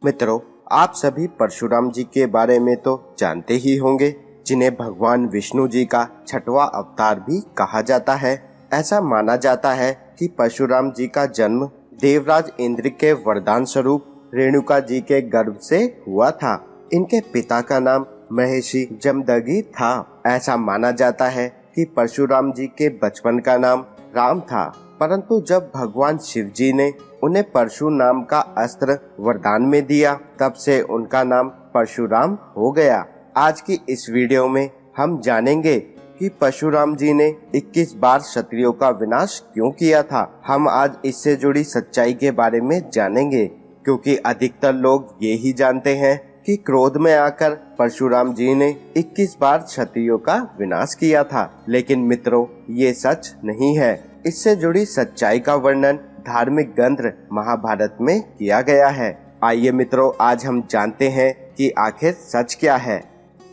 मित्रों, आप सभी परशुराम जी के बारे में तो जानते ही होंगे, जिन्हें भगवान विष्णु जी का छठवां अवतार भी कहा जाता है। ऐसा माना जाता है कि परशुराम जी का जन्म देवराज इंद्र के वरदान स्वरूप रेणुका जी के गर्भ से हुआ था। इनके पिता का नाम महर्षि जमदग्नि था। ऐसा माना जाता है कि परशुराम जी के बचपन का नाम राम था, परंतु जब भगवान शिव जी ने उन्हें परशु नाम का अस्त्र वरदान में दिया, तब से उनका नाम परशुराम हो गया। आज की इस वीडियो में हम जानेंगे कि परशुराम जी ने 21 बार क्षत्रियों का विनाश क्यों किया था। हम आज इससे जुड़ी सच्चाई के बारे में जानेंगे, क्योंकि अधिकतर लोग ये ही जानते हैं कि क्रोध में आकर परशुराम जी ने 21 बार क्षत्रियों का विनाश किया था, लेकिन मित्रों, ये सच नहीं है। इससे जुड़ी सच्चाई का वर्णन धार्मिक ग्रंथ महाभारत में किया गया है। आइए मित्रों, आज हम जानते हैं कि आखिर सच क्या है।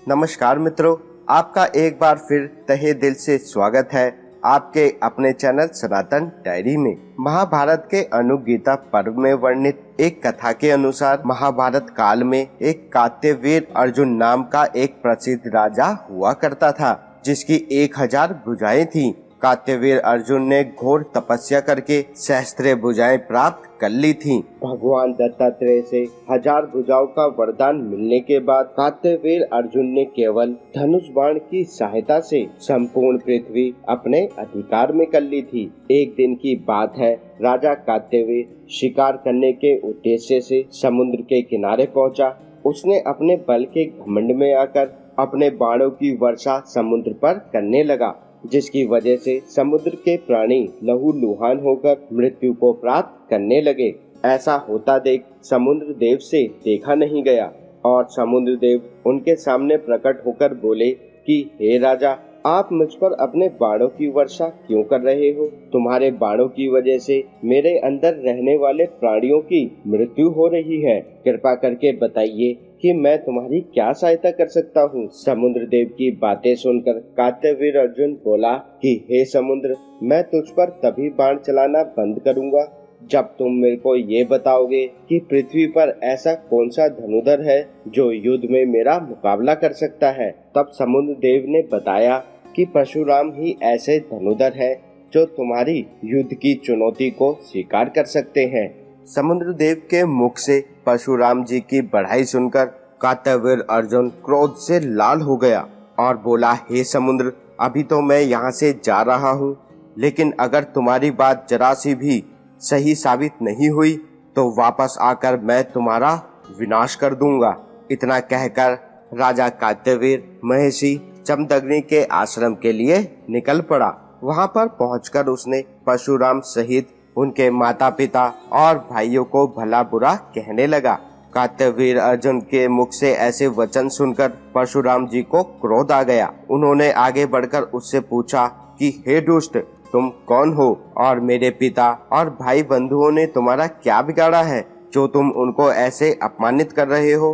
नमस्कार मित्रों, आपका एक बार फिर तहे दिल से स्वागत है आपके अपने चैनल सनातन डायरी में। महाभारत के अनुगीता पर्व में वर्णित एक कथा के अनुसार महाभारत काल में एक कात्यवीर अर्जुन नाम का एक प्रसिद्ध राजा हुआ करता था, जिसकी 1000 भुजाएं थीं। कात्यवीर अर्जुन ने घोर तपस्या करके सहस्त्र भुजाएं प्राप्त कर ली थीं। भगवान दत्तात्रेय से 1000 भुजाओं का वरदान मिलने के बाद कात्यवीर अर्जुन ने केवल धनुष बाण की सहायता से संपूर्ण पृथ्वी अपने अधिकार में कर ली थी। एक दिन की बात है, राजा कात्यवीर शिकार करने के उद्देश्य से समुद्र के किनारे पहुंचा। उसने अपने बल के घमंड में आकर अपने बाणों की वर्षा समुद्र पर करने लगा, जिसकी वजह से समुद्र के प्राणी लहूलुहान होकर मृत्यु को प्राप्त करने लगे। ऐसा होता देख समुद्र देव से देखा नहीं गया और समुद्र देव उनके सामने प्रकट होकर बोले कि हे राजा, आप मुझ पर अपने बाणों की वर्षा क्यों कर रहे हो? तुम्हारे बाणों की वजह से मेरे अंदर रहने वाले प्राणियों की मृत्यु हो रही है। कृपा करके बताइए कि मैं तुम्हारी क्या सहायता कर सकता हूँ। समुद्र देव की बातें सुनकर कात्यवीर अर्जुन बोला कि हे समुद्र, मैं तुझ पर तभी बाण चलाना बंद करूँगा जब तुम मेरे को ये बताओगे कि पृथ्वी पर ऐसा कौन सा धनुधर है जो युद्ध में मेरा मुकाबला कर सकता है। तब समुद्र देव ने बताया कि परशुराम ही ऐसे धनुधर है जो तुम्हारी युद्ध की चुनौती को स्वीकार कर सकते हैं। समुद्र देव के मुख से परशुराम जी की बढ़ाई सुनकर कात्यवीर अर्जुन क्रोध से लाल हो गया और बोला, हे समुद्र, अभी तो मैं यहाँ से जा रहा हूँ, लेकिन अगर तुम्हारी बात जरा सी भी सही साबित नहीं हुई तो वापस आकर मैं तुम्हारा विनाश कर दूंगा। इतना कहकर राजा कात्यवीर महर्षि जमदग्नि के आश्रम के लिए निकल पड़ा। वहां पर पहुंचकर उसने परशुराम सहित उनके माता पिता और भाइयों को भला बुरा कहने लगा। कात्यवीर अर्जुन के मुख से ऐसे वचन सुनकर परशुराम जी को क्रोध आ गया। उन्होंने आगे बढ़कर उससे पूछा कि हे दुष्ट, तुम कौन हो और मेरे पिता और भाई बंधुओं ने तुम्हारा क्या बिगाड़ा है जो तुम उनको ऐसे अपमानित कर रहे हो?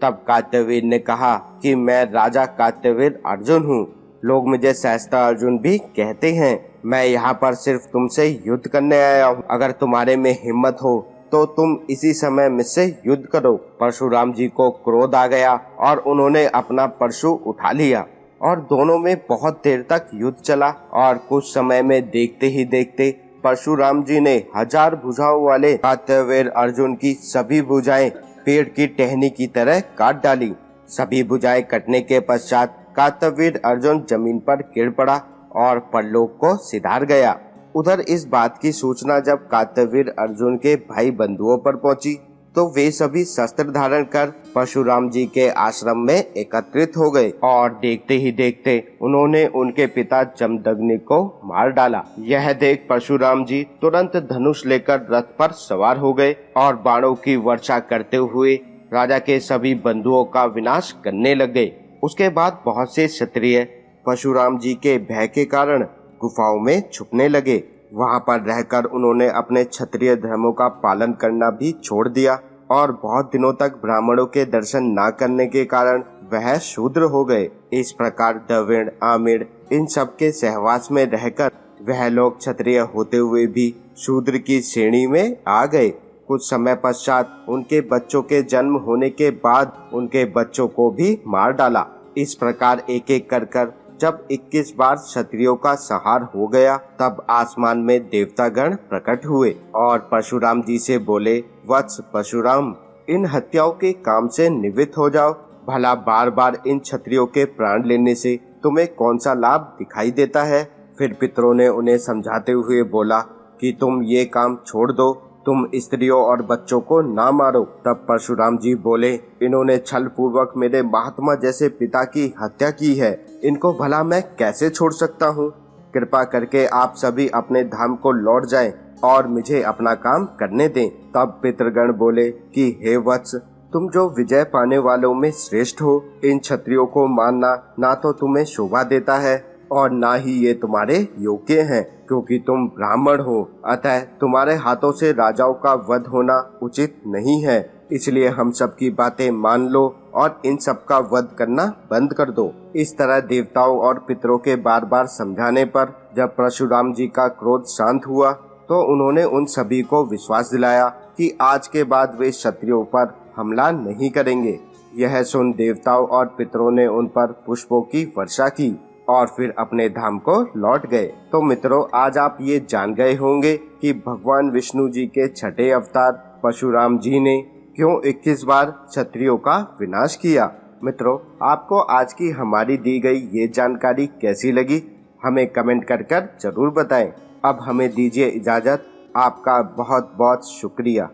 तब कात्यवीर ने कहा कि मैं राजा कात्यवीर अर्जुन हूँ। लोग मुझे सहस्त्र अर्जुन भी कहते हैं। मैं यहाँ पर सिर्फ तुमसे युद्ध करने आया हूँ। अगर तुम्हारे में हिम्मत हो तो तुम इसी समय मुझसे युद्ध करो। परशुराम जी को क्रोध आ गया और उन्होंने अपना परशु उठा लिया और दोनों में बहुत देर तक युद्ध चला और कुछ समय में देखते ही देखते परशुराम जी ने 1000 भुजाओं वाले कात्यवीर अर्जुन की सभी भुजाएं पेड़ की टहनी की तरह काट डाली। सभी भुजाएं कटने के पश्चात कात्यवीर अर्जुन जमीन पर गिर पड़ा और परलोक को सिधार गया। उधर इस बात की सूचना जब कात्यवीर अर्जुन के भाई बंधुओं पर पहुंची तो वे सभी शस्त्र धारण कर परशुराम जी के आश्रम में एकत्रित हो गए और देखते ही देखते उन्होंने उनके पिता जमदग्नि को मार डाला। यह देख परशुराम जी तुरंत धनुष लेकर रथ पर सवार हो गए और बाणों की वर्षा करते हुए राजा के सभी बंधुओं का विनाश करने लगे। उसके बाद बहुत से क्षत्रिय परशुराम जी के भय के कारण गुफाओं में छुपने लगे। वहां पर रहकर उन्होंने अपने क्षत्रिय धर्मों का पालन करना भी छोड़ दिया और बहुत दिनों तक ब्राह्मणों के दर्शन न करने के कारण वह शूद्र हो गए। इस प्रकार द्रविड़, आमिर इन सब के सहवास में रहकर वह लोग क्षत्रिय होते हुए भी शूद्र की श्रेणी में आ गए। कुछ समय पश्चात उनके बच्चों के जन्म होने के बाद उनके बच्चों को भी मार डाला। इस प्रकार एक एक कर जब 21 बार क्षत्रियों का संहार हो गया, तब आसमान में देवतागण प्रकट हुए और परशुराम जी से बोले, वत्स परशुराम, इन हत्याओं के काम से निवृत्त हो जाओ। भला बार बार इन क्षत्रियों के प्राण लेने से तुम्हें कौन सा लाभ दिखाई देता है। फिर पितरों ने उन्हें समझाते हुए बोला कि तुम ये काम छोड़ दो, तुम स्त्रियों और बच्चों को ना मारो। तब परशुराम जी बोले, इन्होंने छल पूर्वक मेरे महात्मा जैसे पिता की हत्या की है, इनको भला मैं कैसे छोड़ सकता हूँ। कृपा करके आप सभी अपने धाम को लौट जाएं और मुझे अपना काम करने दें। तब पितृगण बोले कि हे वत्स, तुम जो विजय पाने वालों में श्रेष्ठ हो, इन क्षत्रियों को मारना ना तो तुम्हें शोभा देता है और ना ही ये तुम्हारे योग्य हैं, क्योंकि तुम ब्राह्मण हो। अतः तुम्हारे हाथों से राजाओं का वध होना उचित नहीं है। इसलिए हम सबकी बातें मान लो और इन सब का वध करना बंद कर दो। इस तरह देवताओं और पितरों के बार बार समझाने पर जब परशुराम जी का क्रोध शांत हुआ तो उन्होंने उन सभी को विश्वास दिलाया कि आज के बाद वे क्षत्रियों पर हमला नहीं करेंगे। यह सुन देवताओं और पितरों ने उन पर पुष्पों की वर्षा की और फिर अपने धाम को लौट गए। तो मित्रों, आज आप ये जान गए होंगे कि भगवान विष्णु जी के छठे अवतार परशुराम जी ने क्यों 21 बार क्षत्रियों का विनाश किया। मित्रों, आपको आज की हमारी दी गई ये जानकारी कैसी लगी, हमें कमेंट कर जरूर बताएं। अब हमें दीजिए इजाजत। आपका बहुत बहुत शुक्रिया।